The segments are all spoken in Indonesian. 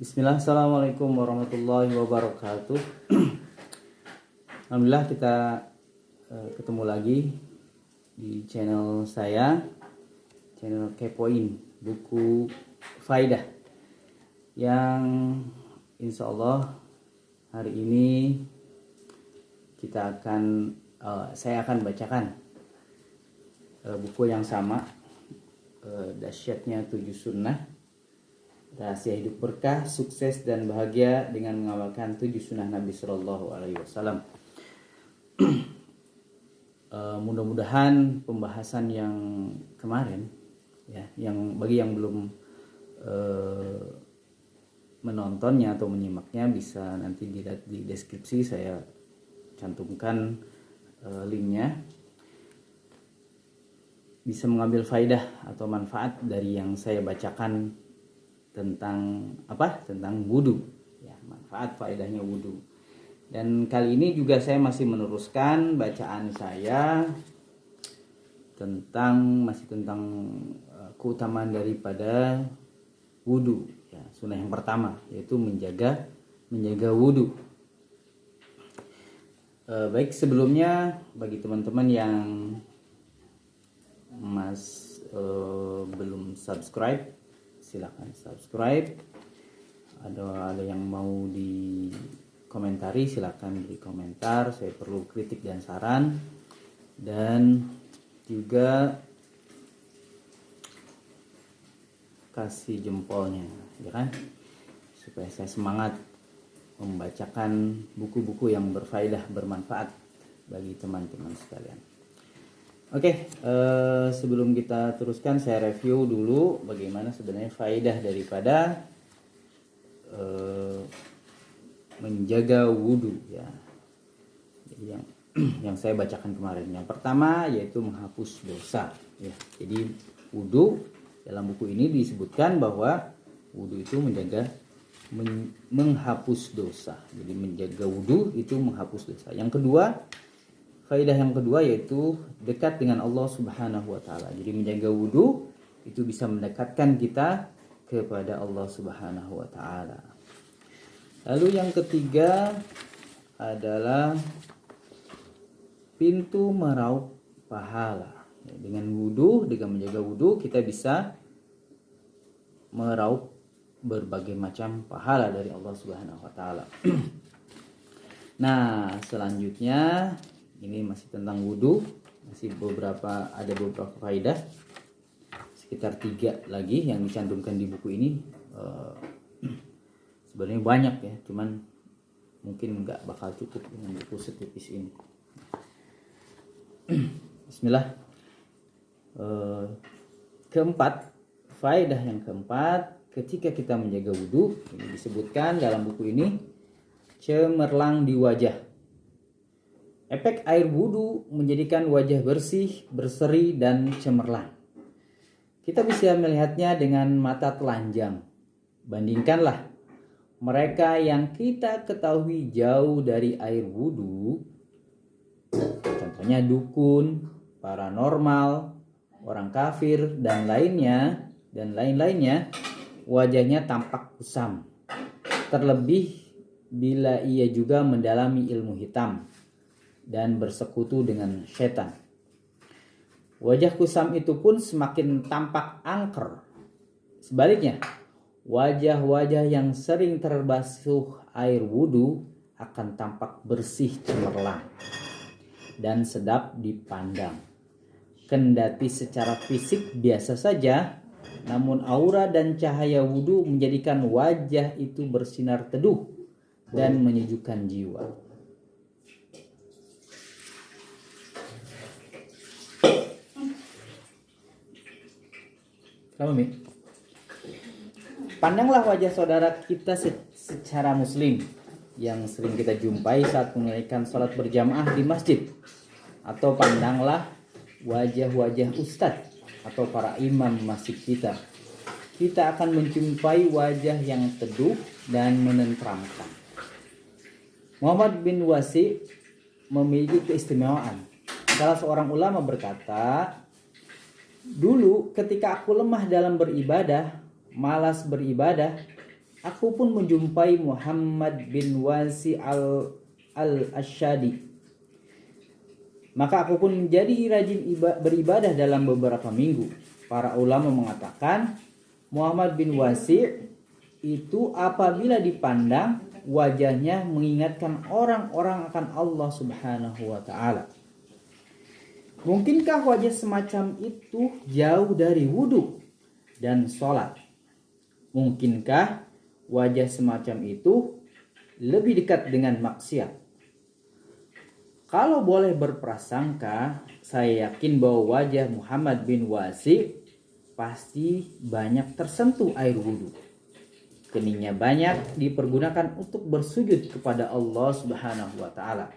Bismillah, assalamualaikum warahmatullahi wabarakatuh. Alhamdulillah kita ketemu lagi di channel saya, channel Kepoin Buku Faidah, yang insya Allah hari ini saya akan bacakan buku yang sama, Dahsyatnya 7 Sunnah, Rahasia Hidup Berkah, Sukses dan Bahagia dengan Mengamalkan 7 Sunnah Nabi Sallallahu Alaihi Wasallam. Mudah-mudahan pembahasan yang kemarin, ya, yang bagi yang belum menontonnya atau menyimaknya, bisa nanti dilihat di deskripsi, saya cantumkan linknya. Bisa mengambil faidah atau manfaat dari yang saya bacakan tentang wudu, ya, manfaat faedahnya wudu. Dan kali ini juga saya masih meneruskan bacaan saya tentang keutamaan daripada wudu, ya, sunnah yang pertama yaitu menjaga wudu. Baik, sebelumnya bagi teman-teman yang belum subscribe, silakan subscribe. Ada yang mau dikomentari, silakan di komentar. Saya perlu kritik dan saran, dan juga kasih jempolnya, ya kan, supaya saya semangat membacakan buku-buku yang berfaedah, bermanfaat bagi teman-teman sekalian. Oke, sebelum kita teruskan, saya review dulu bagaimana sebenarnya faedah daripada menjaga wudhu, ya. Jadi yang saya bacakan kemarin, yang pertama yaitu menghapus dosa, ya. Jadi wudhu dalam buku ini disebutkan bahwa wudhu itu menghapus dosa. Jadi menjaga wudhu itu menghapus dosa. Yang kedua, faedah yang kedua yaitu dekat dengan Allah Subhanahu wa taala. Jadi menjaga wudu itu bisa mendekatkan kita kepada Allah Subhanahu wa taala. Lalu yang ketiga adalah pintu meraup pahala. Dengan wudu, dengan menjaga wudu, kita bisa meraup berbagai macam pahala dari Allah Subhanahu wa taala. Nah, selanjutnya ini masih tentang wudu, masih ada beberapa faedah, sekitar 3 lagi yang dicantumkan di buku ini. Sebenarnya banyak, ya, cuman mungkin nggak bakal cukup dengan buku setipis ini. Bismillah. Keempat, faedah yang keempat, ketika kita menjaga wudu, ini disebutkan dalam buku ini, cemerlang di wajah. Efek air wudu menjadikan wajah bersih, berseri, dan cemerlang. Kita bisa melihatnya dengan mata telanjang. Bandingkanlah mereka yang kita ketahui jauh dari air wudu, contohnya dukun, paranormal, orang kafir, dan lain-lainnya, wajahnya tampak kusam. Terlebih bila ia juga mendalami ilmu hitam dan bersekutu dengan setan. Wajah kusam itu pun semakin tampak angker. Sebaliknya, wajah-wajah yang sering terbasuh air wudu akan tampak bersih, cemerlang, dan sedap dipandang. Kendati secara fisik biasa saja, namun aura dan cahaya wudu menjadikan wajah itu bersinar teduh dan menyejukkan jiwa. Pandanglah wajah saudara kita secara muslim yang sering kita jumpai saat menunaikan salat berjamaah di masjid, atau pandanglah wajah-wajah ustadz atau para imam masjid kita. Kita akan menjumpai wajah yang teduh dan menenteramkan. Muhammad bin Wasi memiliki keistimewaan. Salah seorang ulama berkata, "Dulu ketika aku lemah dalam beribadah, malas beribadah, aku pun menjumpai Muhammad bin Wasi al-Ashadi. Maka aku pun menjadi rajin beribadah dalam beberapa minggu. Para ulama mengatakan Muhammad bin Wasi itu apabila dipandang wajahnya mengingatkan orang-orang akan Allah Subhanahu wa taala. Mungkinkah wajah semacam itu jauh dari wudu dan sholat? Mungkinkah wajah semacam itu lebih dekat dengan maksiat? Kalau boleh berprasangka, saya yakin bahwa wajah Muhammad bin Wasi pasti banyak tersentuh air wudhu. Keningnya banyak dipergunakan untuk bersujud kepada Allah Subhanahu wa taala.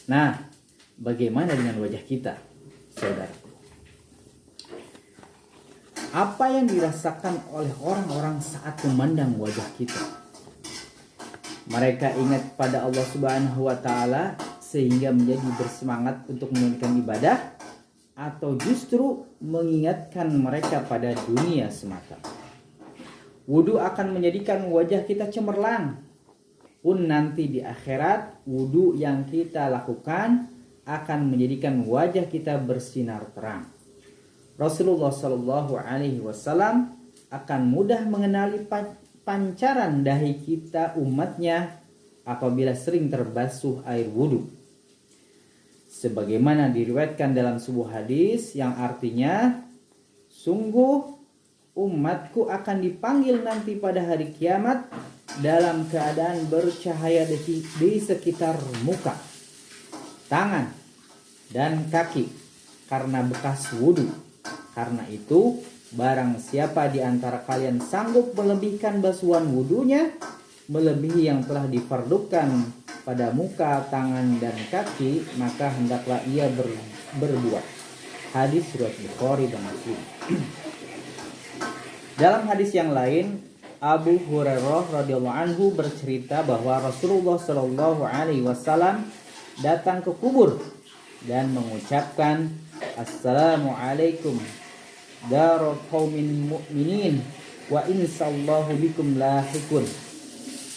Nah, bagaimana dengan wajah kita, saudara? Apa yang dirasakan oleh orang-orang saat memandang wajah kita? Mereka ingat pada Allah Subhanahu wa taala sehingga menjadi bersemangat untuk menunaikan ibadah, atau justru mengingatkan mereka pada dunia semata? Wudu akan menjadikan wajah kita cemerlang. Pun nanti di akhirat, wudu yang kita lakukan akan menjadikan wajah kita bersinar terang. Rasulullah Shallallahu Alaihi Wasallam akan mudah mengenali pancaran dahi kita umatnya apabila sering terbasuh air wudu. Sebagaimana diriwayatkan dalam sebuah hadis yang artinya, sungguh umatku akan dipanggil nanti pada hari kiamat dalam keadaan bercahaya di sekitar muka, tangan, dan kaki karena bekas wudu. Karena itu, barang siapa di antara kalian sanggup melebihkan basuhan wudunya melebihi yang telah difardukan pada muka, tangan, dan kaki, maka hendaklah ia berbuat. Hadis riwayat Bukhari dan Muslim. Dalam hadis yang lain, Abu Hurairah radhiyallahu anhu bercerita bahwa Rasulullah Shallallahu Alaihi Wasallam datang ke kubur dan mengucapkan, Assalamualaikum darul qaumin mu'minin wa insallahu bikum lahikun.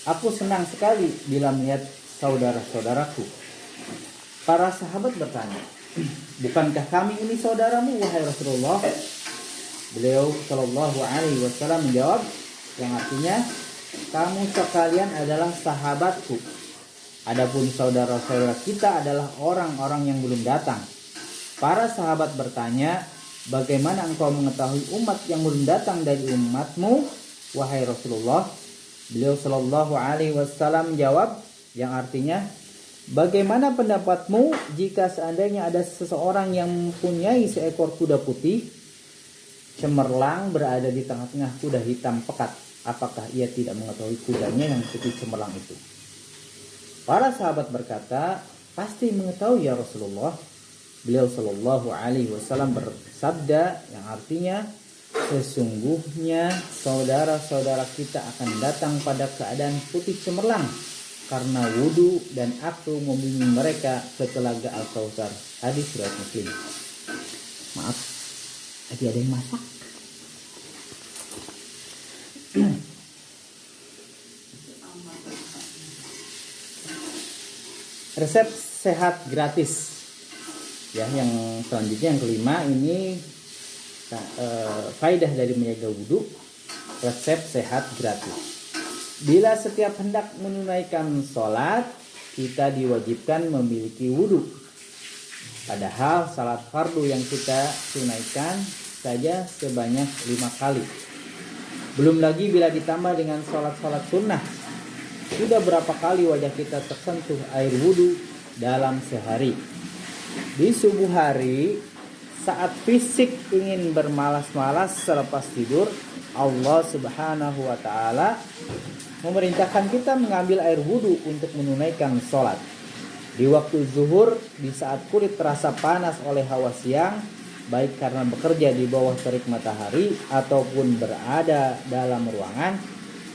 Aku senang sekali bila melihat saudara-saudaraku. Para sahabat bertanya, bukankah kami ini saudaramu wahai Rasulullah? Beliau Shallallahu Alaihi Wasallam menjawab, yang artinya, kamu sekalian adalah sahabatku. Adapun saudara-saudara kita adalah orang-orang yang belum datang. Para sahabat bertanya, bagaimana engkau mengetahui umat yang belum datang dari umatmu, wahai Rasulullah? Beliau Shallallahu Alaihi Wasallam menjawab, yang artinya, bagaimana pendapatmu jika seandainya ada seseorang yang mempunyai seekor kuda putih cemerlang berada di tengah-tengah kuda hitam pekat? Apakah ia tidak mengetahui kudanya yang putih cemerlang itu? Para sahabat berkata, pasti mengetahui ya Rasulullah. Beliau Shallallahu Alaihi Wasallam bersabda, yang artinya, sesungguhnya saudara-saudara kita akan datang pada keadaan putih cemerlang karena wudu, dan aku membimbing mereka ke telaga Al-Kautsar. Hadis riwayat Muslim. Maaf, tadi ada yang masak. Resep sehat gratis. Ya, yang selanjutnya yang kelima ini faedah dari menjaga wudu, resep sehat gratis. Bila setiap hendak menunaikan sholat, kita diwajibkan memiliki wudu. Padahal salat fardu yang kita tunaikan saja sebanyak 5 kali. Belum lagi bila ditambah dengan sholat-sholat sunnah, sudah berapa kali wajah kita tersentuh air wudu dalam sehari. Di subuh hari, saat fisik ingin bermalas-malas selepas tidur, Allah Subhanahu wa ta'ala memerintahkan kita mengambil air wudu untuk menunaikan sholat. Di waktu zuhur, di saat kulit terasa panas oleh hawa siang, baik karena bekerja di bawah terik matahari ataupun berada dalam ruangan,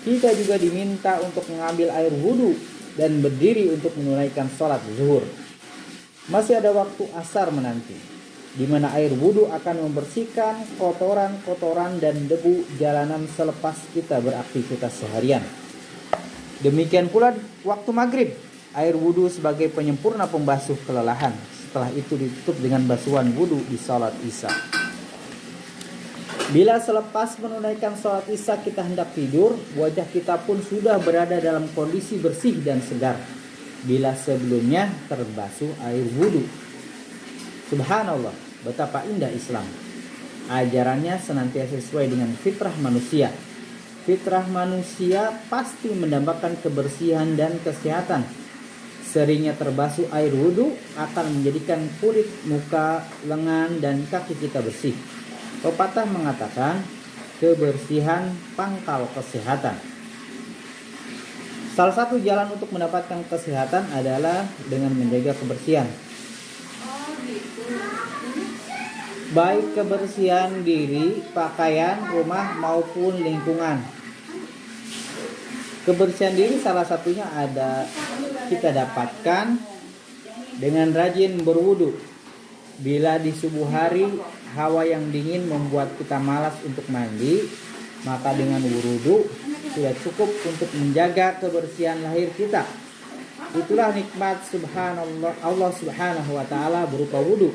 kita juga diminta untuk mengambil air wudu dan berdiri untuk menunaikan sholat zuhur. Masih ada waktu asar menanti. di mana air wudhu akan membersihkan kotoran-kotoran dan debu jalanan selepas kita beraktivitas seharian. Demikian pula waktu maghrib, air wudhu sebagai penyempurna pembasuh kelelahan. Setelah itu ditutup dengan basuhan wudhu di salat isya. Bila selepas menunaikan salat isya kita hendak tidur, wajah kita pun sudah berada dalam kondisi bersih dan segar. Bila sebelumnya terbasuh air wudhu. Subhanallah, betapa indah Islam. Ajarannya senantiasa sesuai dengan fitrah manusia. Fitrah manusia pasti mendambakan kebersihan dan kesehatan. Seringnya terbasuh air wudhu akan menjadikan kulit, muka, lengan, dan kaki kita bersih. Pepatah mengatakan, kebersihan pangkal kesehatan. Salah satu jalan untuk mendapatkan kesehatan adalah dengan menjaga kebersihan. Baik kebersihan diri, pakaian, rumah maupun lingkungan. Kebersihan diri salah satunya kita dapatkan dengan rajin berwudu. Bila di subuh hari hawa yang dingin membuat kita malas untuk mandi, maka dengan wudu sudah cukup untuk menjaga kebersihan lahir kita. Itulah nikmat subhanallah Allah Subhanahu wa taala berupa wudu.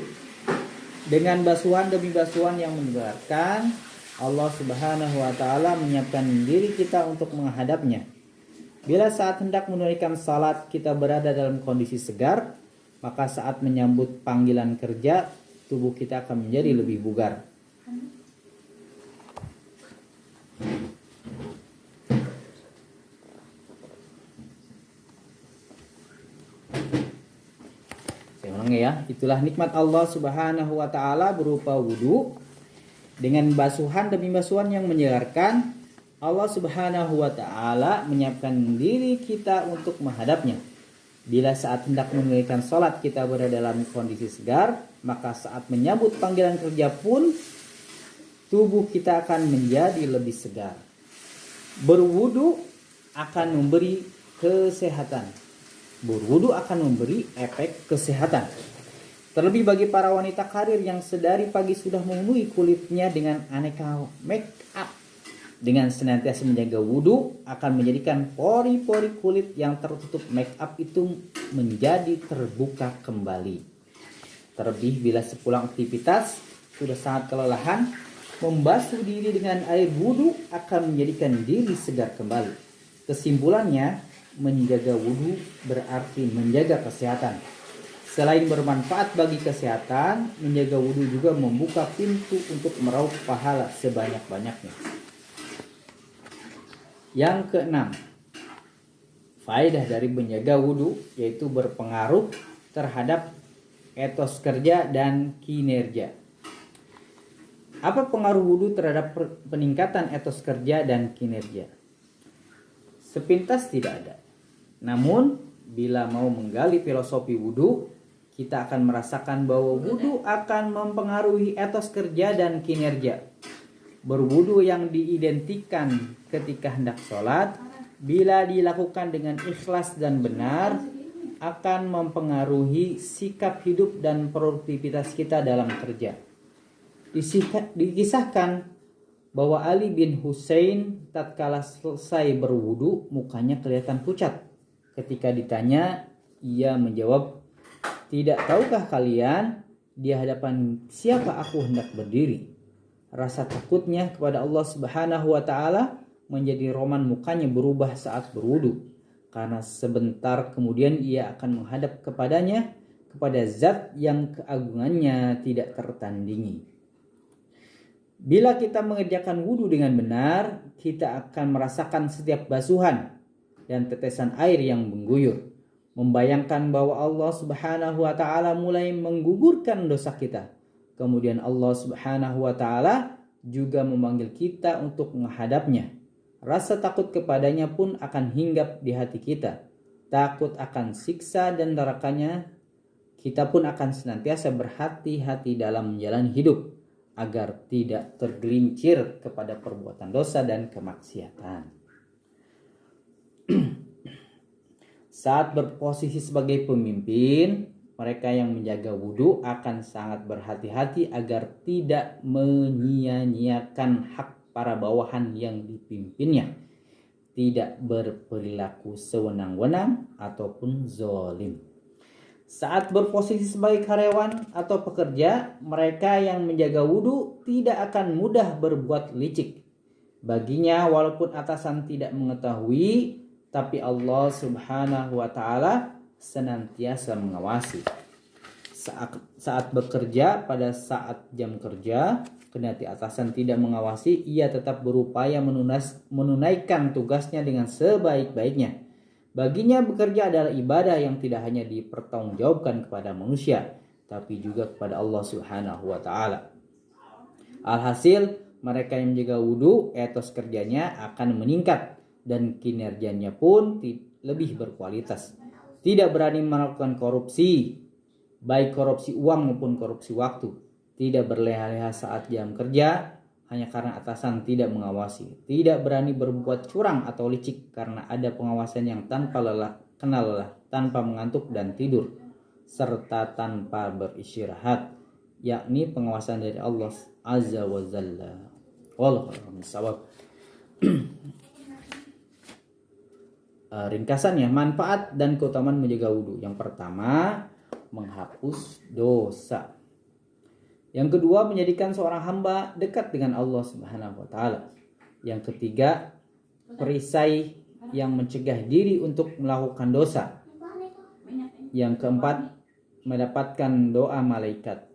Dengan basuhan demi basuhan yang menyegarkan, Allah Subhanahu wa taala menyiapkan diri kita untuk menghadapnya. Bila saat hendak menunaikan salat kita berada dalam kondisi segar, maka saat menyambut panggilan kerja, tubuh kita akan menjadi lebih bugar. Saya ulangi ya, itulah nikmat Allah Subhanahu wa taala berupa wudu. Dengan basuhan demi basuhan yang menyegarkan, Allah Subhanahu wa taala menyiapkan diri kita untuk menghadapnya. Bila saat hendak menunaikan salat kita berada dalam kondisi segar, maka saat menyambut panggilan kerja pun tubuh kita akan menjadi lebih segar. Berwudu akan memberi kesehatan. Berwudu akan memberi efek kesehatan. Terlebih bagi para wanita karir yang sedari pagi sudah memenuhi kulitnya dengan aneka make up. Dengan senantiasa menjaga wudu akan menjadikan pori-pori kulit yang tertutup make up itu menjadi terbuka kembali. Terlebih bila sepulang aktivitas sudah sangat kelelahan, membasuh diri dengan air wudu akan menjadikan diri segar kembali. Kesimpulannya, menjaga wudu berarti menjaga kesehatan. Selain bermanfaat bagi kesehatan, menjaga wudu juga membuka pintu untuk meraup pahala sebanyak-banyaknya. Yang keenam, faedah dari menjaga wudu yaitu berpengaruh terhadap etos kerja dan kinerja. Apa pengaruh wudu terhadap peningkatan etos kerja dan kinerja? Sepintas tidak ada. Namun, bila mau menggali filosofi wudu, kita akan merasakan bahwa wudu akan mempengaruhi etos kerja dan kinerja. Berwudu yang diidentikan ketika hendak sholat, bila dilakukan dengan ikhlas dan benar, akan mempengaruhi sikap hidup dan produktivitas kita dalam kerja. Dikisahkan bahwa Ali bin Husain tatkala selesai berwudu, mukanya kelihatan pucat. Ketika ditanya, ia menjawab, "Tidak tahukah kalian di hadapan siapa aku hendak berdiri?" Rasa takutnya kepada Allah Subhanahu wa taala menjadi roman mukanya berubah saat berwudu, karena sebentar kemudian ia akan menghadap kepadanya, kepada zat yang keagungannya tidak tertandingi. Bila kita mengerjakan wudu dengan benar, kita akan merasakan setiap basuhan dan tetesan air yang mengguyur, membayangkan bahwa Allah Subhanahu wa taala mulai menggugurkan dosa kita. Kemudian Allah Subhanahu wa taala juga memanggil kita untuk menghadapnya. Rasa takut kepadanya pun akan hinggap di hati kita. Takut akan siksa dan nerakanya, kita pun akan senantiasa berhati-hati dalam menjalani hidup agar tidak tergelincir kepada perbuatan dosa dan kemaksiatan. Saat berposisi sebagai pemimpin, mereka yang menjaga wudhu akan sangat berhati-hati agar tidak menyia-nyiakan hak para bawahan yang dipimpinnya, tidak berperilaku sewenang-wenang ataupun zolim. Saat berposisi sebagai karyawan atau pekerja, mereka yang menjaga wudhu tidak akan mudah berbuat licik. Baginya walaupun atasan tidak mengetahui, tapi Allah Subhanahu wa Ta'ala senantiasa mengawasi. Saat bekerja pada saat jam kerja, kendati atasan tidak mengawasi, ia tetap berupaya menunaikan tugasnya dengan sebaik-baiknya. Baginya bekerja adalah ibadah yang tidak hanya dipertanggungjawabkan kepada manusia, tapi juga kepada Allah Subhanahu wa Ta'ala. Alhasil, mereka yang menjaga wudhu, etos kerjanya akan meningkat dan kinerjanya pun lebih berkualitas. Tidak berani melakukan korupsi, baik korupsi uang maupun korupsi waktu. Tidak berleha-leha saat jam kerja hanya karena atasan tidak mengawasi. Tidak berani berbuat curang atau licik karena ada pengawasan yang tanpa kenal lelah, tanpa mengantuk dan tidur, serta tanpa beristirahat, yakni pengawasan dari Allah Azza wa Jalla. Wallahu a'lam. Ringkasannya, manfaat dan keutamaan menjaga wudhu. Yang pertama, menghapus dosa. Yang kedua, menjadikan seorang hamba dekat dengan Allah Subhanahu wa Ta'ala. Yang ketiga, perisai yang mencegah diri untuk melakukan dosa. Yang keempat, mendapatkan doa malaikat.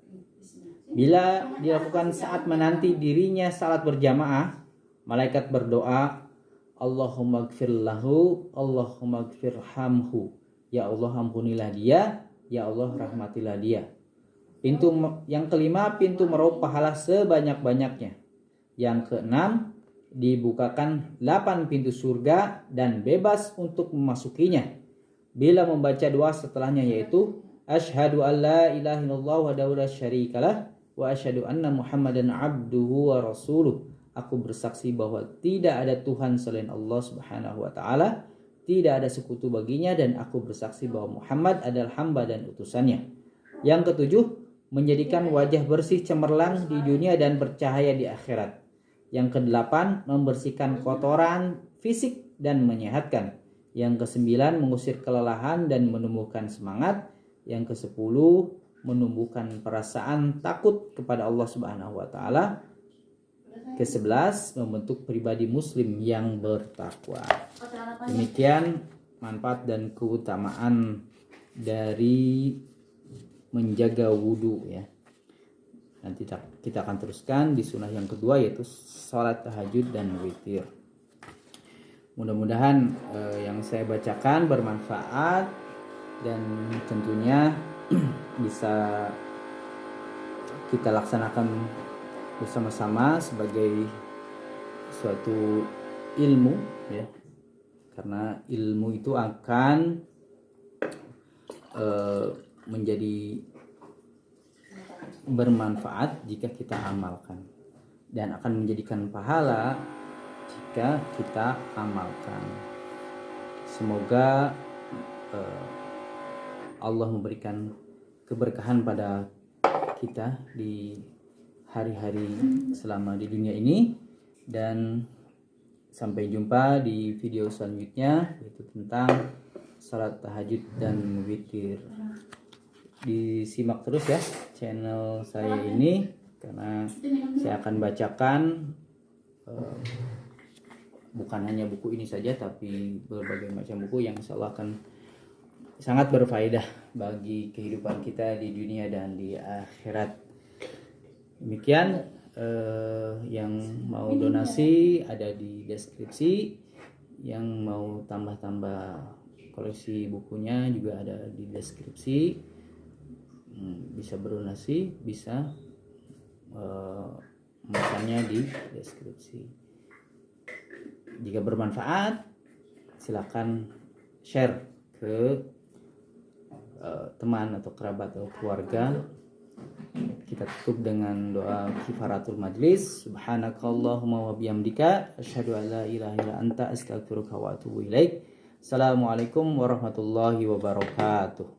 Bila dilakukan saat menanti dirinya salat berjamaah, malaikat berdoa, Allahumma gfir lahu, Allahumma gfirhamhu. Ya Allah, ampunilah dia, ya Allah, rahmatilah dia. Yang kelima, pintu meraup pahala sebanyak-banyaknya. Yang keenam, dibukakan 8 pintu surga dan bebas untuk memasukinya. Bila membaca doa setelahnya, yaitu Asyhadu an la ilaha illallah wahdahu la syarikalah wa asyhadu anna Muhammadan abduhu wa rasuluh. Aku bersaksi bahwa tidak ada Tuhan selain Allah Subhanahu wa Ta'ala, tidak ada sekutu baginya, dan aku bersaksi bahwa Muhammad adalah hamba dan utusannya. Yang ketujuh, menjadikan wajah bersih cemerlang di dunia dan bercahaya di akhirat. Yang kedelapan, membersihkan kotoran fisik dan menyehatkan. Yang kesembilan, mengusir kelelahan dan menumbuhkan semangat. Yang kesepuluh, menumbuhkan perasaan takut kepada Allah Subhanahu wa Ta'ala. Ke-11, membentuk pribadi muslim yang bertakwa. Demikian manfaat dan keutamaan dari menjaga wudhu ya. Nanti kita akan teruskan di sunnah yang kedua, yaitu sholat tahajud dan witir. Mudah-mudahan yang saya bacakan bermanfaat dan tentunya bisa kita laksanakan bersama-sama sebagai suatu ilmu ya, karena ilmu itu akan menjadi bermanfaat jika kita amalkan, dan akan menjadikan pahala jika kita amalkan. Semoga Allah memberikan keberkahan pada kita di hari-hari selama di dunia ini, dan sampai jumpa di video selanjutnya, yaitu tentang salat tahajud dan witir. Disimak terus ya channel saya ini, karena saya akan bacakan bukan hanya buku ini saja, tapi berbagai macam buku yang insyaallah akan sangat berfaedah bagi kehidupan kita di dunia dan di akhirat. Demikian, yang mau donasi ada di deskripsi, yang mau tambah-tambah koleksi bukunya juga ada di deskripsi. Bisa berdonasi, bisa memesannya di deskripsi. Jika bermanfaat, silakan share ke teman atau kerabat atau keluarga. Kita tutup dengan doa kifaratul majlis. Subhanakallahumma wa bihamdika asyhadu an la ilaha illa anta astaghfiruka wa atubu ilaik. Assalamualaikum warahmatullahi wabarakatuh.